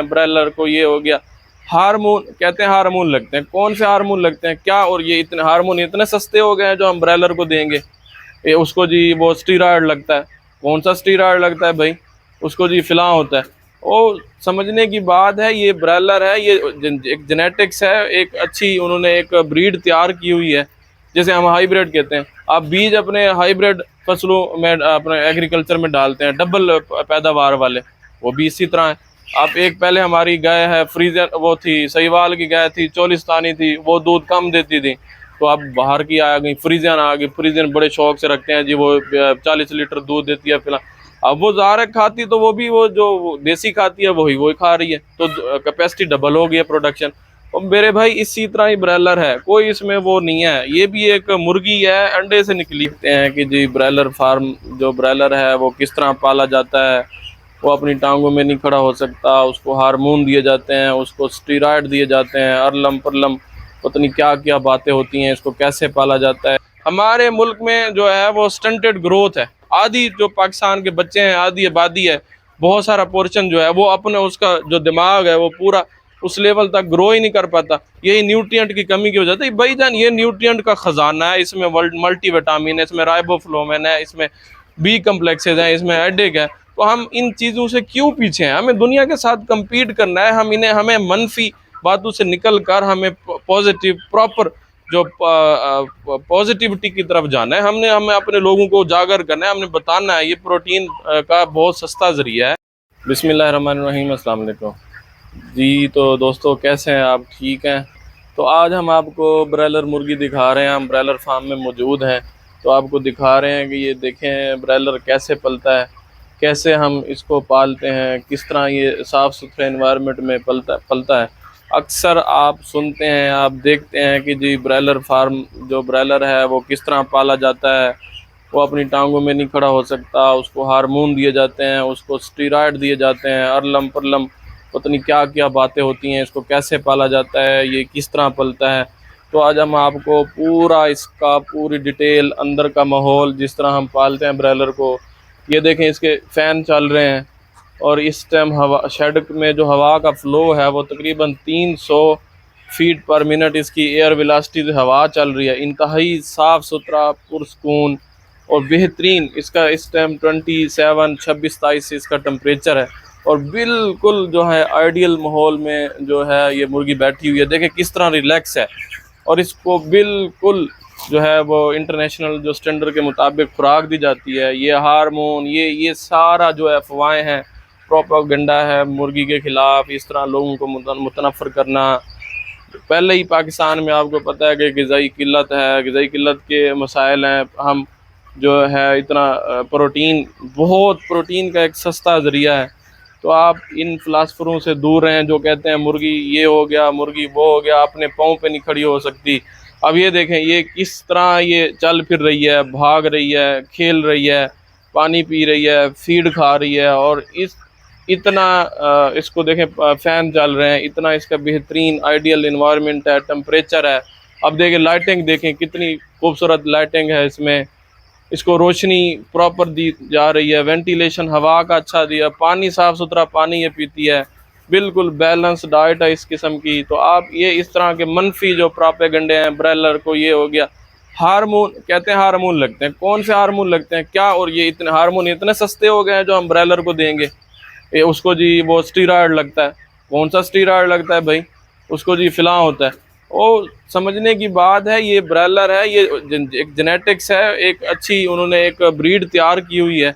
Broiler को ये हो गया। हार्मोन कहते हैं, हार्मोन लगते हैं। कौन से हार्मोन लगते हैं क्या? और ये इतने हार्मोन इतने सस्ते हो गए हैं जो हम ब्रॉयलर को देंगे। ये उसको जी वो स्टीरॉयड लगता है। कौन सा स्टीरॉयड लगता है भाई? उसको जी फिलां होता है। वो समझने की बात है, ये ब्रॉयलर है, ये एक जेनेटिक्स है, एक अच्छी उन्होंने एक ब्रीड तैयार की हुई है, जैसे हम हाइब्रिड कहते हैं। आप बीज अपने हाइब्रिड फसलों में अपने एग्रीकल्चर में डालते हैं, डबल पैदावार वाले, वो भी इसी तरह है। आप एक पहले हमारी गाय है फ्रीजन, वो थी सहीवाल की गाय थी, चोलिस्तानी थी, वो दूध कम देती थी, तो अब बाहर की आ गई फ्रीजन आ गई। फ्रीजन बड़े शौक से रखते हैं जी, वो 40 लीटर दूध देती है फिलहाल। अब वो ज़ाहिर खाती तो वो भी वो जो देसी खाती है वही खा रही है, तो कैपेसिटी डबल हो गई है प्रोडक्शन। और मेरे भाई इसी तरह ही ब्रॉयलर है, कोई इसमें वो नहीं है। ये भी एक मुर्गी है, अंडे से निकली हैं कि जी ब्रॉयलर फार्म, जो ब्रॉयलर है वो किस तरह पाला जाता है। वो अपनी टांगों में नहीं खड़ा हो सकता, उसको हार्मोन दिए जाते हैं, उसको स्टीरॉयड दिए जाते हैं, अरलम परलम पता नहीं क्या क्या बातें होती हैं। इसको कैसे पाला जाता है? हमारे मुल्क में जो है वो स्टंटेड ग्रोथ है। आधी जो पाकिस्तान के बच्चे हैं, आधी आबादी है, बहुत सारा पोर्शन जो है वो अपने उसका जो दिमाग है वो पूरा उस लेवल तक ग्रो ही नहीं कर पाता। यही न्यूट्रिएंट की कमी की वजह से। भाईजान ये न्यूट्रिएंट का खजाना है, इसमें मल्टी विटामिन है, इसमें राइबोफ्लोविन है, इसमें बी कम्प्लेक्सेज हैं, इसमें एडिक है। तो हम इन चीज़ों से क्यों पीछे हैं? हमें दुनिया के साथ compete करना है। हमें मनफी बातों से निकल कर हमें पॉजिटिव प्रॉपर जो पॉजिटिविटी की तरफ जाना है। हमें अपने लोगों को उजागर करना है, हमने बताना है ये प्रोटीन का बहुत सस्ता जरिया है। बिस्मिल्लाहिर्रहमानिर्रहीम, अस्सलाम वालेकुम जी। तो दोस्तों कैसे हैं आप? ठीक हैं? तो आज हम आपको ब्रॉयलर मुर्गी दिखा रहे हैं। हम ब्रॉयलर फार्म में मौजूद हैं, तो आपको दिखा रहे हैं कि ये देखें ब्रॉयलर कैसे पलता है, कैसे हम इसको पालते हैं, किस तरह ये साफ़ सुथरे एनवायरनमेंट में पलता है। अक्सर आप सुनते हैं, आप देखते हैं कि जी ब्रॉयलर फार्म, जो ब्रॉयलर है वो किस तरह पाला जाता है। वो अपनी टांगों में नहीं खड़ा हो सकता, उसको हार्मोन दिए जाते हैं, उसको स्टीरॉयड दिए जाते हैं, अरलम परलम पता नहीं क्या क्या बातें होती हैं। इसको कैसे पाला जाता है, ये किस तरह पलता है। तो आज हम आपको पूरा इसका पूरी डिटेल, अंदर का माहौल, जिस तरह हम पालते हैं ब्रॉयलर को। ये देखें इसके फ़ैन चल रहे हैं, और इस टाइम हवा शेड में जो हवा का फ़्लो है वो तकरीबन 300 फीट पर मिनट इसकी एयर वेलोसिटी से हवा चल रही है। इंतहाई साफ़ सुथरा, पुरसकून और बेहतरीन इसका इस टाइम 26-27 इसका टेम्परेचर है, और बिल्कुल जो है आइडियल माहौल में जो है ये मुर्गी बैठी हुई है। देखें किस तरह रिलैक्स है, और इसको बिल्कुल जो है वो इंटरनेशनल जो स्टैंडर्ड के मुताबिक खुराक दी जाती है। ये हार्मोन, ये सारा जो है अफवाहें हैं, प्रोपेगेंडा है मुर्गी के ख़िलाफ़, इस तरह लोगों को मुतनफ़र करना। पहले ही पाकिस्तान में आपको पता है कि ग़िज़ाई किल्लत है, ग़िज़ाई किल्लत के मसाइल हैं। हम जो है इतना प्रोटीन, बहुत प्रोटीन का एक सस्ता ज़रिया है। तो आप इन फ़िलासफ़रों से दूर रहें जो कहते हैं मुर्गी ये हो गया, मुर्गी वो हो गया, अपने पाँव पे नहीं खड़ी हो सकती। अब ये देखें ये किस तरह ये चल फिर रही है, भाग रही है, खेल रही है, पानी पी रही है, फीड खा रही है, और इतना इसको देखें फ़ैन चल रहे हैं, इतना इसका बेहतरीन आइडियल इन्वायरमेंट है, टेम्परेचर है। अब देखें लाइटिंग, देखें कितनी खूबसूरत लाइटिंग है इसमें। इसको रोशनी प्रॉपर दी जा रही है, वेंटिलेशन हवा का अच्छा दिया, पानी साफ़ सुथरा पानी ये पीती है, बिल्कुल बैलेंस डाइट है इस किस्म की। तो आप ये इस तरह के मनफी जो प्रोपेगेंडे हैं ब्रॉयलर को ये हो गया। हार्मोन कहते हैं, हार्मोन लगते हैं। कौन से हार्मोन लगते हैं क्या? और ये इतने हार्मोन इतने सस्ते हो गए हैं जो हम ब्रॉयलर को देंगे। ये उसको जी वो स्टीरॉयड लगता है। कौन सा स्टीरॉयड लगता है भाई? उसको जी फिलां होता है। वो समझने की बात है, ये ब्रॉयलर है, ये एक जेनेटिक्स है, एक अच्छी उन्होंने एक ब्रीड तैयार की हुई है,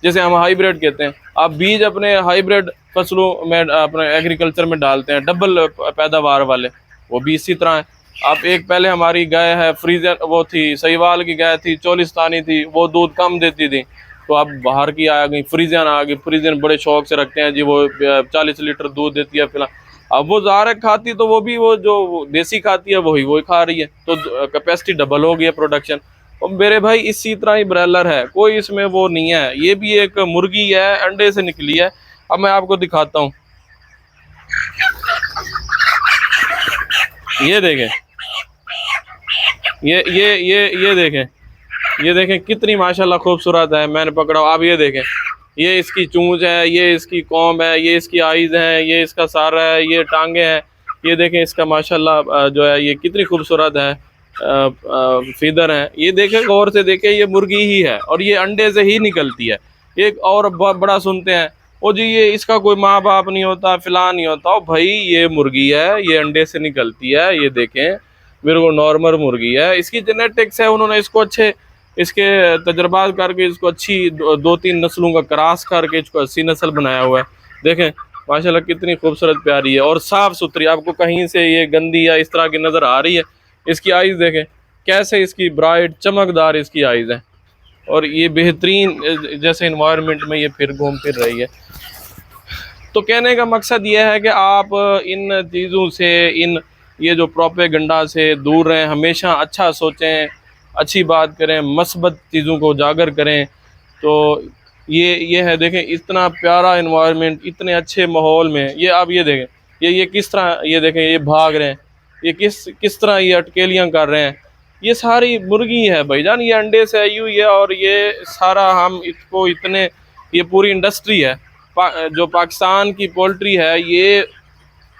जैसे हम हाइब्रिड कहते हैं। आप बीज अपने हाइब्रिड फसलों में अपने एग्रीकल्चर में डालते हैं, डबल पैदावार वाले, वो भी इसी तरह है। आप एक पहले हमारी गाय है फ्रीजन, वो थी सहीवाल की गाय थी, चोलिस्तानी थी, वो दूध कम देती थी, तो अब बाहर की आ गई फ्रीजन आ गई। फ्रीजन बड़े शौक से रखते हैं जी, वो 40 लीटर दूध देती है फिलहाल। अब वो ज़ाहिर खाती तो वो भी वो जो देसी खाती है वही खा रही है, तो कैपेसिटी डबल हो गई है प्रोडक्शन। और मेरे भाई इसी तरह ही ब्रॉयलर है, कोई इसमें वो नहीं है। ये भी एक मुर्गी है, अंडे से निकली है। अब मैं आपको दिखाता हूँ, ये देखें, ये देखें, ये देखें कितनी माशाल्लाह खूबसूरत है। मैंने पकड़ा, आप ये देखें, ये इसकी चूंच है, ये इसकी कॉम्ब है, ये इसकी आइज़ हैं, ये इसका सारा है, ये टांगे हैं। ये देखें इसका माशाल्लाह जो है ये कितनी खूबसूरत है, फीदर है। ये देखें, गौर से देखें, ये मुर्गी ही है और ये अंडे से ही निकलती है। एक और बड़ा सुनते हैं, ओ जी ये इसका कोई माँ बाप नहीं होता, फिलहाल नहीं होता। ओ भाई ये मुर्गी है, ये अंडे से निकलती है। ये देखें बिल्कुल नॉर्मल मुर्गी है, इसकी जेनेटिक्स है, उन्होंने इसको अच्छे इसके तजर्बात करके इसको अच्छी दो तीन नस्लों का क्रॉस करके इसको 80 नस्ल बनाया हुआ है। देखें माशाल्लाह कितनी खूबसूरत प्यारी है और साफ़ सुथरी, आपको कहीं से ये गंदी या इस तरह की नज़र आ रही है। इसकी आइज़ देखें कैसे इसकी ब्राइट चमकदार इसकी आइज़ है और ये बेहतरीन जैसे इन्वायरमेंट में ये फिर घूम फिर रही है। तो कहने का मकसद ये है कि आप इन चीज़ों से, इन ये जो प्रोपेगेंडा से दूर रहें, हमेशा अच्छा सोचें, अच्छी बात करें, मस्बत चीज़ों को उजागर करें। तो ये है, देखें इतना प्यारा इन्वायरमेंट, इतने अच्छे माहौल में ये आप ये देखें, ये किस तरह, ये देखें ये भाग रहे हैं, ये किस तरह ये अटकेलियाँ कर रहे हैं। ये सारी मुर्गी है भाईजान, ये अंडे से आई हुई है और ये सारा हम इसको इतने, ये पूरी इंडस्ट्री है। जो पाकिस्तान की पोल्ट्री है ये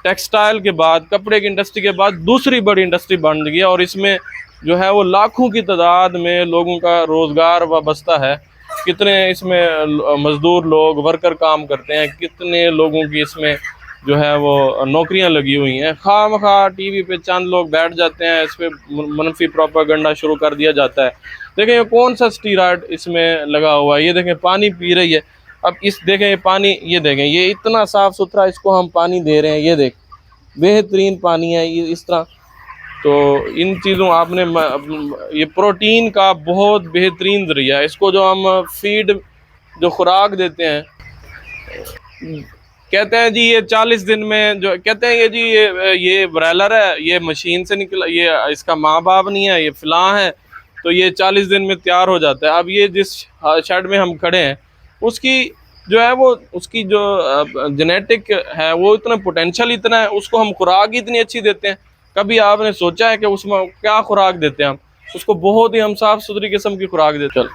टेक्सटाइल के बाद, कपड़े की इंडस्ट्री के बाद दूसरी बड़ी इंडस्ट्री बन गई है और इसमें जो है वो लाखों की तादाद में लोगों का रोज़गार वाबस्ता है। कितने इसमें मज़दूर लोग, वर्कर काम करते हैं, कितने लोगों की इसमें जो है वो नौकरियां लगी हुई हैं। खामखा टीवी पे चंद लोग बैठ जाते हैं, इस पर मनफी प्रोपेगेंडा शुरू कर दिया जाता है। देखें ये कौन सा स्टीरॉयड इसमें लगा हुआ है, ये देखें पानी पी रही है। अब इस देखें ये पानी, ये देखें ये इतना साफ़ सुथरा इसको हम पानी दे रहे हैं, ये देख बेहतरीन पानी है ये इस तरह। तो इन चीज़ों आपने ये प्रोटीन का बहुत बेहतरीन ज़रिया है। इसको जो हम फीड जो खुराक देते हैं, कहते हैं जी ये 40 दिन में, जो कहते हैं ये जी ये ब्रॉयलर है, ये मशीन से निकला, ये इसका माँ बाप नहीं है, ये फ़लाँ है, तो ये 40 दिन में तैयार हो जाता है। अब ये जिस शेड में हम खड़े हैं उसकी जो है वो, उसकी जो जेनेटिक है वो इतना पोटेंशियल इतना है, उसको हम खुराक इतनी अच्छी देते हैं। कभी आपने सोचा है कि उसमें क्या खुराक देते हैं हम उसको? बहुत ही हम साफ़ सुथरी किस्म की खुराक देते हैं।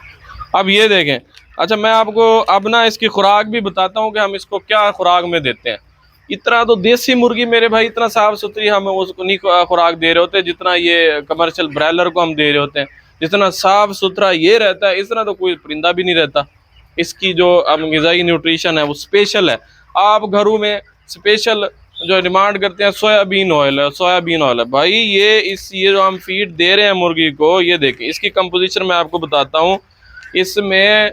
अब ये देखें, अच्छा मैं आपको अब ना इसकी खुराक भी बताता हूँ कि हम इसको क्या खुराक में देते हैं। इतना तो देसी मुर्गी मेरे भाई इतना साफ़ सुथरी हम उसको नहीं खुराक दे रहे होते जितना ये कमर्शियल ब्रॉयलर को हम दे रहे होते हैं। जितना साफ़ सुथरा ये रहता है इतना तो कोई परिंदा भी नहीं रहता। इसकी जो ग़िज़ाई न्यूट्रिशन है वो स्पेशल है। आप घरों में स्पेशल जो डिमांड करते हैं सोयाबीन ऑयल है, सोयाबीन ऑयल है भाई, ये जो हम फीड दे रहे हैं मुर्गी को, ये देखें इसकी कंपोजिशन मैं आपको बताता हूँ। इसमें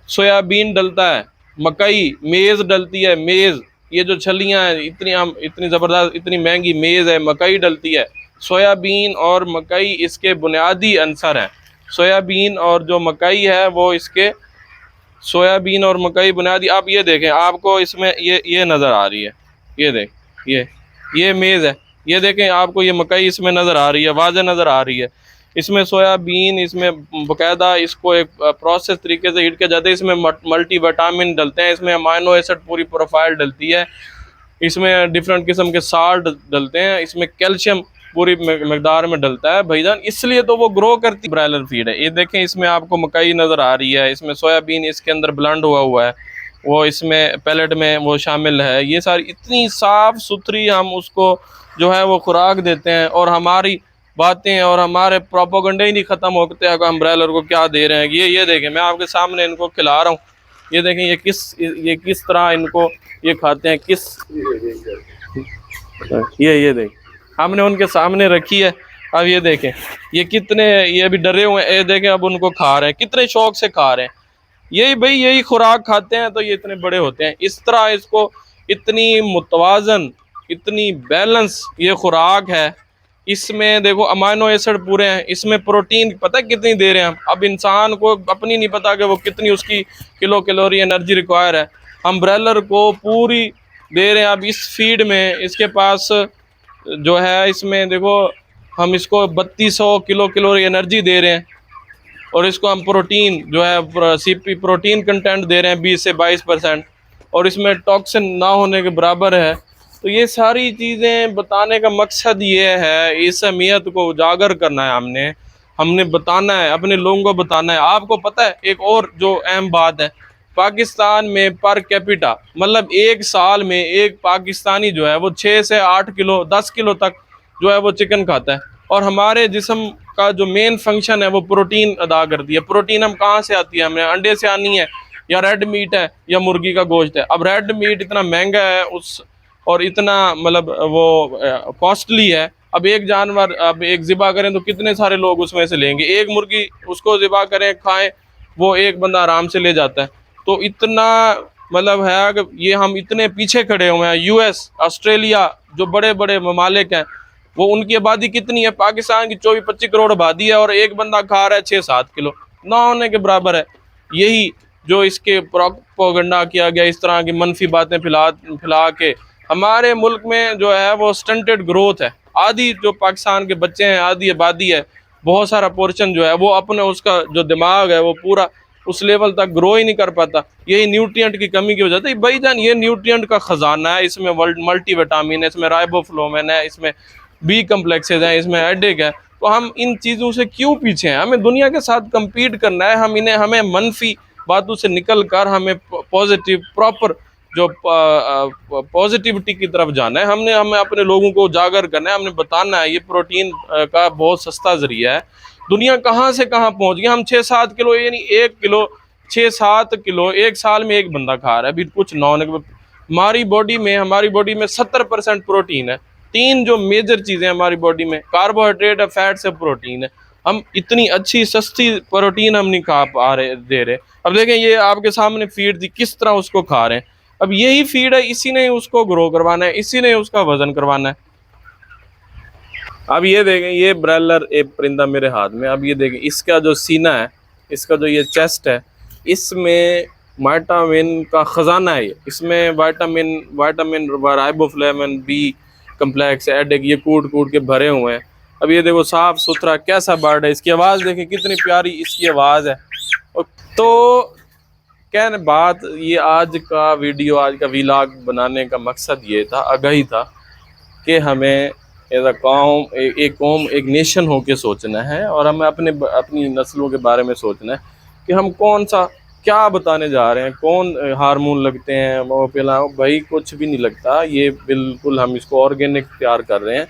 सोयाबीन डलता है, मकई, मेज़ डलती है, मेज़, ये जो छलियाँ हैं इतनी ज़बरदस्त, इतनी महंगी मेज़ है, मकई डलती है। सोयाबीन और मकई इसके बुनियादी अंसर हैं। सोयाबीन और जो मकई है वो इसके, सोयाबीन और मकई बुनियादी। आप ये देखें, आपको इसमें ये नज़र आ रही है, ये देख, ये मेज़ है, ये देखें आपको ये मकई इसमें नज़र आ रही है, वाज़े नज़र आ रही है। इसमें सोयाबीन, इसमें बाकायदा इसको एक प्रोसेस तरीके से हीट किया जाता है। इसमें मल्टी विटामिन डलते हैं, इसमें अमाइनो एसिड पूरी प्रोफाइल डलती है, इसमें डिफरेंट किस्म के साल्ट डलते हैं, इसमें कैल्शियम पूरी मकदार में डलता है भाईजान, इसलिए तो वो ग्रो करती ब्रॉयलर फीड है। ये देखें इसमें आपको मकई नज़र आ रही है, इसमें सोयाबीन इसके अंदर ब्लेंड हुआ है, वो इसमें पैलेट में वो शामिल है। ये सारी इतनी साफ़ सुथरी हम उसको जो है वो खुराक देते हैं और हमारी बातें और हमारे प्रोपेगेंडे ही नहीं ख़त्म होते हैं कि हम ब्रॉयलर को क्या दे रहे हैं। ये देखें मैं आपके सामने इनको खिला रहा हूँ, ये देखें ये किस तरह इनको ये खाते हैं, ये देखें हमने उनके सामने रखी है। अब ये देखें ये कितने, ये अभी डरे हुए हैं, ये देखें अब उनको खा रहे हैं, कितने शौक से खा रहे हैं। यही भाई यही खुराक खाते हैं तो ये इतने बड़े होते हैं। इस तरह इसको इतनी मुतवाज़न, इतनी बैलेंस ये खुराक है। इसमें देखो अमाइनो एसिड पूरे हैं, इसमें प्रोटीन पता है कितनी दे रहे हैं हम। अब इंसान को अपनी नहीं पता कि वो कितनी उसकी किलो कैलोरी एनर्जी रिक्वायर है, हम ब्रॉयलर को पूरी दे रहे हैं। अब इस फीड में इसके पास जो है, इसमें देखो हम इसको 3200 किलो कैलोरी एनर्जी दे रहे हैं और इसको हम प्रोटीन जो है सीपी प्रोटीन कंटेंट दे रहे हैं 20 से 22%, और इसमें टॉक्सिन ना होने के बराबर है। तो ये सारी चीज़ें बताने का मकसद ये है, इस अहमियत को उजागर करना है, हमने बताना है, अपने लोगों को बताना है। आपको पता है एक और जो अहम बात है पाकिस्तान में पर कैपिटा मतलब एक साल में एक पाकिस्तानी जो है वो 6 से 8 किलो 10 किलो तक जो है वो चिकन खाता है। और हमारे जिस्म का जो मेन फंक्शन है वो प्रोटीन अदा करती है। प्रोटीन हम कहाँ से आती है? हमें अंडे से आनी है, या रेड मीट है, या मुर्गी का गोश्त है। अब रेड मीट इतना महंगा है उस और इतना मतलब वो कॉस्टली है। अब एक जानवर अब एक ज़िबा करें तो कितने सारे लोग उसमें से लेंगे? एक मुर्गी उसको ज़िबा करें खाएं वो एक बंदा आराम से ले जाता है। तो इतना मतलब है कि ये हम इतने पीछे खड़े हुए हैं। यूएस, ऑस्ट्रेलिया जो बड़े बड़े ममालिक हैं वो उनकी आबादी कितनी है? पाकिस्तान की 24-25 करोड़ आबादी है और एक बंदा खा रहा है 6-7 किलो, ना होने के बराबर है। यही जो इसके प्रोपेगेंडा किया गया, इस तरह की मनफी बातें फैला के हमारे मुल्क में जो है वो स्टंटेड ग्रोथ है। आधी जो पाकिस्तान के बच्चे हैं, आधी आबादी है, बहुत सारा पोर्शन जो है वो अपने उसका जो दिमाग है वो पूरा उस लेवल तक ग्रो ही नहीं कर पाता। यही न्यूट्रिएंट की कमी की वजह से। भाईजान ये न्यूट्रिएंट का खजाना है, इसमें मल्टीविटामिन है, इसमें राइबोफ्लोविन है, इसमें बी कम्प्लेक्सेज हैं, इसमें एडिक है। तो हम इन चीज़ों से क्यों पीछे हैं? हमें दुनिया के साथ कम्पीट करना है। हमें मनफी बातों से निकल कर हमें पॉजिटिव प्रॉपर जो पॉजिटिविटी की तरफ जाना है। हमें अपने लोगों को उजागर करना है, हमने बताना है ये प्रोटीन का बहुत सस्ता जरिया है। दुनिया कहाँ से कहाँ पहुँच गई। हम 6-7 किलो यानी 1 किलो 6-7 किलो एक साल में एक बंदा खा रहा है। अभी कुछ हमारी बॉडी में 70% प्रोटीन है। 3 जो मेजर चीज़ें हमारी बॉडी में, कार्बोहाइड्रेट है, फैट से प्रोटीन है। हम इतनी अच्छी सस्ती प्रोटीन हम नहीं खा पा रहे दे रहे। अब देखें ये आपके सामने फीड थी, किस तरह उसको खा रहे हैं। अब यही फीड है, इसी ने उसको ग्रो करवाना है, इसी ने उसका वजन करवाना है। अब ये देखें ये ब्रैलर एक परिंदा मेरे हाथ में। अब ये देखें इसका जो सीना है, इसका जो ये चेस्ट है, इसमें विटामिन का ख़जाना है। इसमें वाइटामिन राइबोफ्लेविन, बी कम्प्लेक्स, एडिक ये कूट कूट के भरे हुए हैं। अब ये देखो साफ़ सुथरा कैसा बर्ड है। इसकी आवाज़ देखें कितनी प्यारी इसकी आवाज़ है। तो कहने बात ये आज का वीडियो, आज का व्लॉग बनाने का मकसद ये था, आगाही था कि हमें एज अ कौम एक नेशन होके सोचना है और हमें अपनी नस्लों के बारे में सोचना है कि हम कौन सा क्या बताने जा रहे हैं। कौन हार्मोन लगते हैं वो पिलाओ, भाई कुछ भी नहीं लगता। ये बिल्कुल हम इसको ऑर्गेनिक तैयार कर रहे हैं।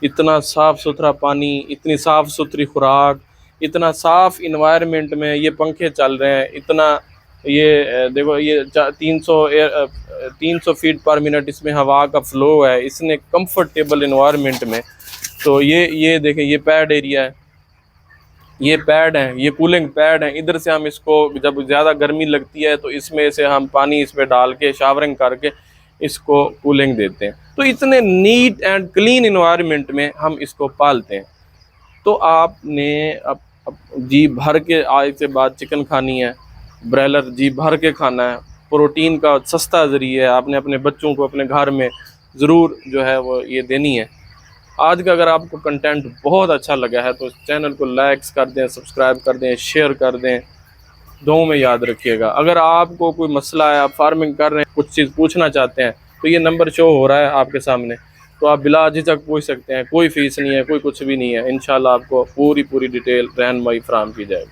इतना साफ़ सुथरा पानी, इतनी साफ़ सुथरी खुराक, इतना साफ़ इन्वायरमेंट में ये पंखे चल रहे हैं। इतना ये देखो ये 300 फीट पर मिनट इसमें हवा का फ्लो है, इसने कंफर्टेबल इन्वायरमेंट में। तो ये देखें ये पैड एरिया है, ये पैड हैं, ये कूलिंग पैड हैं। इधर से हम इसको जब ज़्यादा गर्मी लगती है तो इसमें से हम पानी इसमें डाल के शावरिंग करके इसको कूलिंग देते हैं। तो इतने नीट एंड क्लीन इन्वायरमेंट में हम इसको पालते हैं। तो आपने अब जी भर के आज से बाद चिकन खानी है, ब्रॉयलर जी भर के खाना है, प्रोटीन का सस्ता ज़रिया है। आपने अपने बच्चों को अपने घर में ज़रूर जो है वो ये देनी है। आज का अगर आपको कंटेंट बहुत अच्छा लगा है तो चैनल को लाइक्स कर दें, सब्सक्राइब कर दें, शेयर कर दें। दुआओं में याद रखिएगा। अगर आपको कोई मसला है, आप फार्मिंग कर रहे हैं, कुछ चीज़ पूछना चाहते हैं तो ये नंबर शो हो रहा है आपके सामने, तो आप बिला झिझक पूछ सकते हैं। कोई फ़ीस नहीं है, कोई कुछ भी नहीं है। इंशाल्लाह आपको पूरी डिटेल रहनुमाई फराहम की जाएगी।